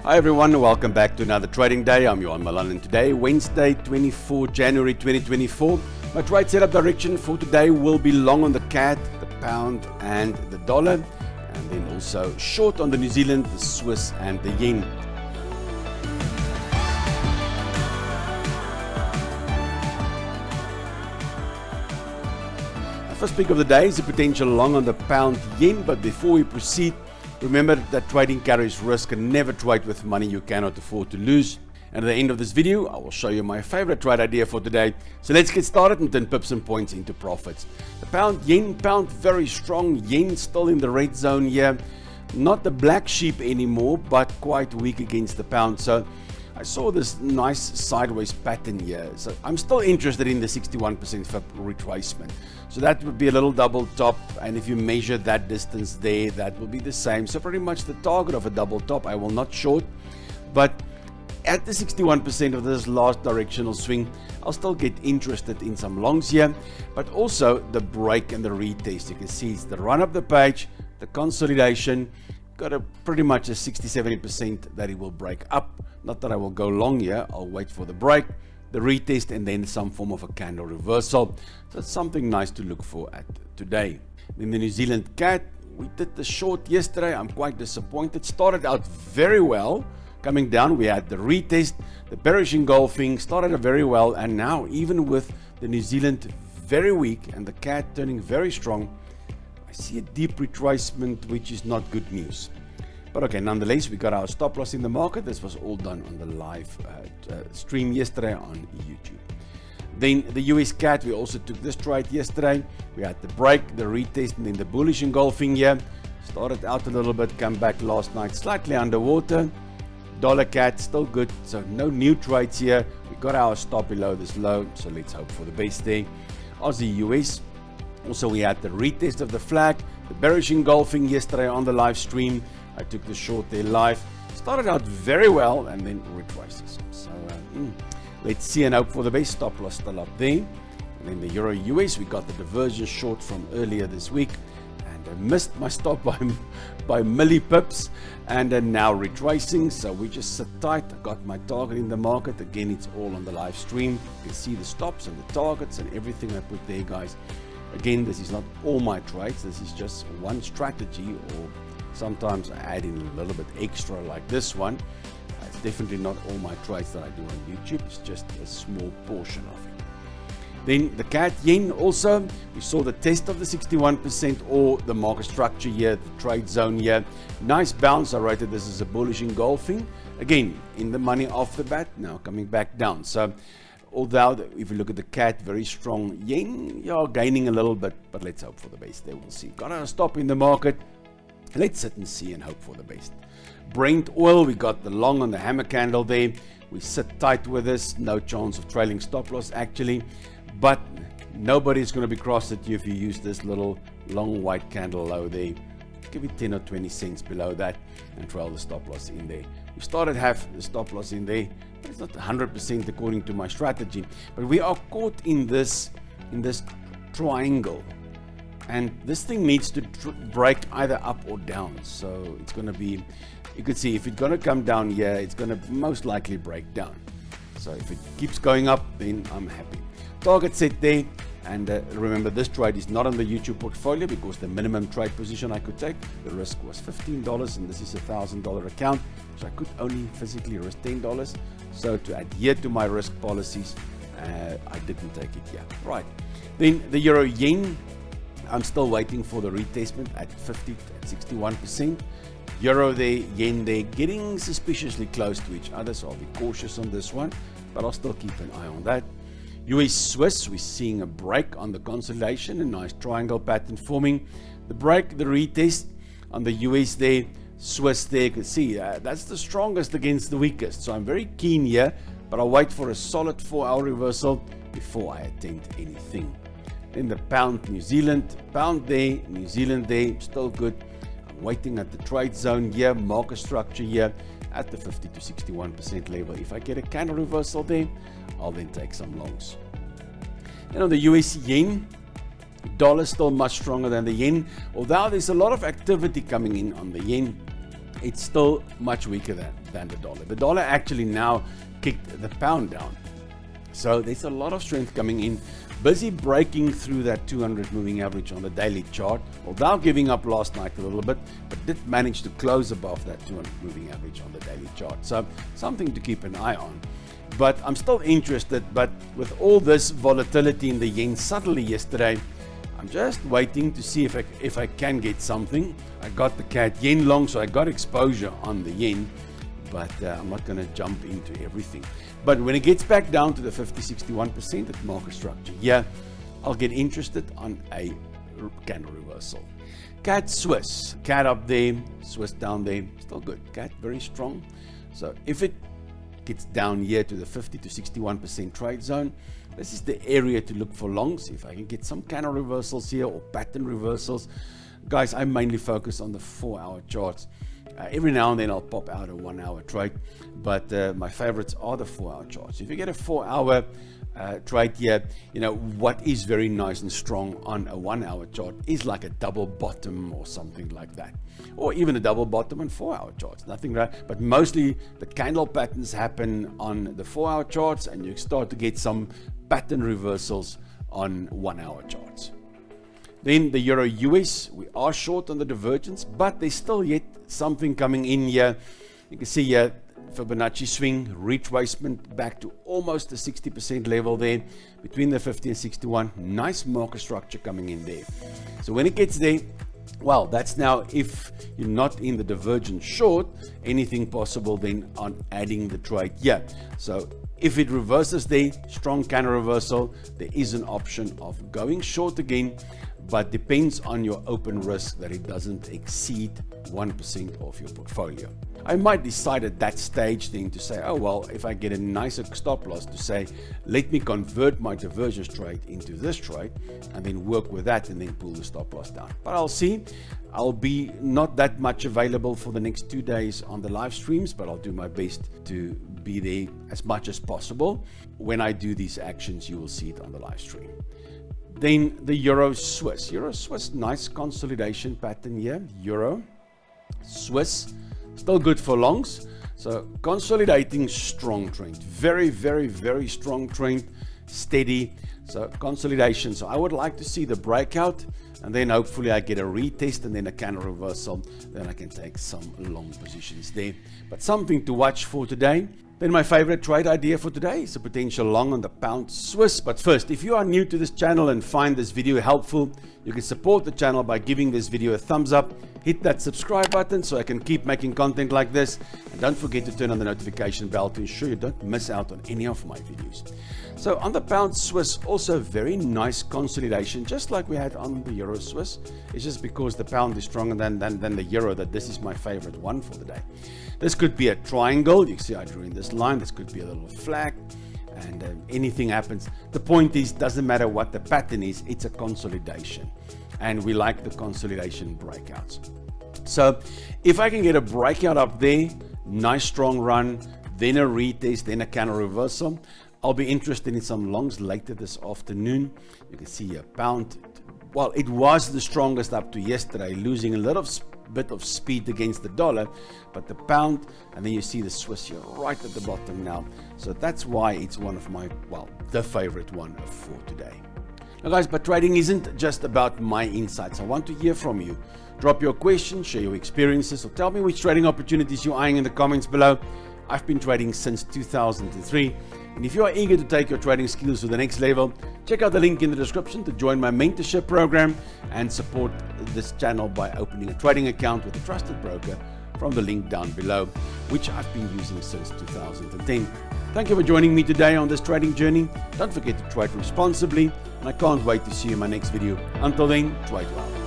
Hi everyone, welcome back to another trading day. I'm Johan Malan, and today, Wednesday, 24 January 2024. My trade setup direction for today will be long on the CAD, the pound and the dollar, and then also short on the New Zealand, the Swiss and the yen. First pick of the day is a potential long on the pound yen, but before we proceed, remember that trading carries risk and never trade with money you cannot afford to lose. And at the end of this video, I will show you my favorite trade idea for today. So let's get started and turn pips and points into profits. The pound yen, pound very strong, yen still in the red zone here. Not the black sheep anymore, but quite weak against the pound. So I saw this nice sideways pattern here. So I'm still interested in the 61% FIP retracement. So that would be a little double top, and if you measure that distance there, that will be the same. So pretty much the target of a double top. I will not short, but at the 61% of this last directional swing, I'll still get interested in some longs here, but also the break and the retest. You can see it's the run up the page, the consolidation, got a pretty much a 60-70% that it will break up. Not that I will go long here, I'll wait for the break, the retest, and then some form of a candle reversal. So it's something nice to look for at today. Then the New Zealand CAD, we did the short yesterday. I'm quite disappointed. Started out very well. Coming down, we had the retest, the bearish engulfing, started very well, and now even with the New Zealand very weak and the CAD turning very strong, I see a deep retracement, which is not good news. But okay, nonetheless, we got our stop loss in the market. This was all done on the live stream yesterday on YouTube. Then the US CAD, we also took this trade yesterday. We had the break, the retest, and then the bullish engulfing here. Started out a little bit, come back last night slightly underwater. Dollar CAD still good, so no new trades here. We got our stop below this low, so let's hope for the best there. Aussie US, also we had the retest of the flag, the bearish engulfing yesterday on the live stream. I took the short there live. Started out very well and then retraces. So let's see and hope for the best. Stop loss still up there. And then the Euro US, we got the divergence short from earlier this week, and I missed my stop by milli pips, and now retracing. So we just sit tight. I got my target in the market. Again, it's all on the live stream. You can see the stops and the targets and everything I put there, guys. Again, this is not all my trades. This is just one strategy, or sometimes I add in a little bit extra like this one. It's definitely not all my trades that I do on YouTube. It's just a small portion of it. Then the CAD yen also, we saw the test of the 61% or the market structure here, the trade zone here. Nice bounce. I rated this as a bullish engulfing. Again, in the money off the bat, now coming back down. So although if you look at the CAD, very strong yen, you're gaining a little bit, but let's hope for the best there. We'll see. Got a stop in the market. Let's sit and see and hope for the best. Brent oil, we got the long on the hammer candle there. We sit tight with this. No chance of trailing stop loss actually. But nobody's going to be crossed at you if you use this little long white candle low there. Give it 10 or 20 cents below that and trail the stop loss in there. We started half the stop loss in there. It's not 100% according to my strategy. But we are caught in this triangle. And this thing needs to break either up or down. So it's going to be, you could see if it's going to come down here, it's going to most likely break down. So if it keeps going up, then I'm happy. Target set there. And remember, this trade is not on the YouTube portfolio because the minimum trade position I could take, the risk was $15, and this is a $1,000 account. So I could only physically risk $10. So to adhere to my risk policies, I didn't take it yet. Right. Then the Euro Yen, I'm still waiting for the retestment at 61%. Euro there, yen there, getting suspiciously close to each other, so I'll be cautious on this one, but I'll still keep an eye on that. US Swiss, we're seeing a break on the consolidation, a nice triangle pattern forming. The break, the retest on the US there, Swiss there, you can see that's the strongest against the weakest. So I'm very keen here, but I'll wait for a solid 4-hour reversal before I attempt anything. Then the pound, New Zealand, pound there, New Zealand there, still good. I'm waiting at the trade zone here, market structure here at the 50 to 61% level. If I get a candle reversal there, I'll then take some longs. And on the US yen, dollar still much stronger than the yen, although there's a lot of activity coming in on the yen. it's still much weaker than the dollar. The dollar actually now kicked the pound down. So there's a lot of strength coming in, busy breaking through that 200 moving average on the daily chart, without giving up last night a little bit, but did manage to close above that 200 moving average on the daily chart. So something to keep an eye on. But I'm still interested, but with all this volatility in the yen suddenly yesterday, I'm just waiting to see if I can get something. I got the CAD yen long, so I got exposure on the yen, but I'm not going to jump into everything. But when it gets back down to the 50-61% at market structure, yeah, I'll get interested on a candle reversal. CAD Swiss, CAD up there, Swiss down there, still good. CAD very strong. So if it gets down here to the 50-61% trade zone, this is the area to look for longs. If I can get some candle reversals here or pattern reversals. Guys, I mainly focus on the 4-hour charts. Every now and then I'll pop out a 1-hour trade, but my favorites are the 4-hour charts. If you get a 4-hour trade here, you know, what is very nice and strong on a 1-hour chart is like a double bottom or something like that, or even a double bottom on 4-hour charts. Nothing right, but mostly the candle patterns happen on the 4-hour charts, and you start to get some pattern reversals on 1-hour charts. Then the Euro US, we are short on the divergence, but there's still yet something coming in here. You can see here Fibonacci swing, retracement back to almost the 60% level there, between the 50 and 61. Nice market structure coming in there. So when it gets there, well, that's now if you're not in the divergence short, anything possible then on adding the trade. Yeah, so if it reverses there, strong counter reversal, there is an option of going short again, but depends on your open risk that it doesn't exceed 1% of your portfolio. I might decide at that stage then to say, oh well, if I get a nicer stop loss, to say, let me convert my divergence trade into this trade and then work with that and then pull the stop loss down. But I'll see. I'll be not that much available for the next 2 days on the live streams, but I'll do my best to be there as much as possible. When I do these actions, you will see it on the live stream. Then the Euro Swiss. Euro Swiss, nice consolidation pattern here. Euro Swiss, still good for longs. So consolidating, strong trend. Very, very, very strong trend. Steady. So consolidation. So I would like to see the breakout, and then hopefully I get a retest and then a candle reversal. Then I can take some long positions there. But something to watch for today. Then my favorite trade idea for today is a potential long on the pound Swiss. But first, if you are new to this channel and find this video helpful, you can support the channel by giving this video a thumbs up. Hit that subscribe button so I can keep making content like this. And don't forget to turn on the notification bell to ensure you don't miss out on any of my videos. So on the pound Swiss, also very nice consolidation, just like we had on the Euro Swiss. It's just because the pound is stronger than the euro that this is my favorite one for the day. This could be a triangle. You see I drew in this line. This could be a little flag, and anything happens. The point is, doesn't matter what the pattern is, it's a consolidation, and we like the consolidation breakouts. So if I can get a breakout up there, nice strong run, then a retest, then a counter reversal, I'll be interested in some longs later this afternoon. You can see a pound, well, it was the strongest up to yesterday, losing a little bit of speed against the dollar, but the pound, and then you see the Swiss here right at the bottom now. So that's why it's one of my, well, the favorite one for today. Now guys, but trading isn't just about my insights. I want to hear from you. Drop your questions, share your experiences, or tell me which trading opportunities you're eyeing in the comments below. I've been trading since 2003. And if you are eager to take your trading skills to the next level, check out the link in the description to join my mentorship program and support this channel by opening a trading account with a trusted broker from the link down below, which I've been using since 2010. Thank you for joining me today on this trading journey. Don't forget to trade responsibly, and I can't wait to see you in my next video. Until then, trade well.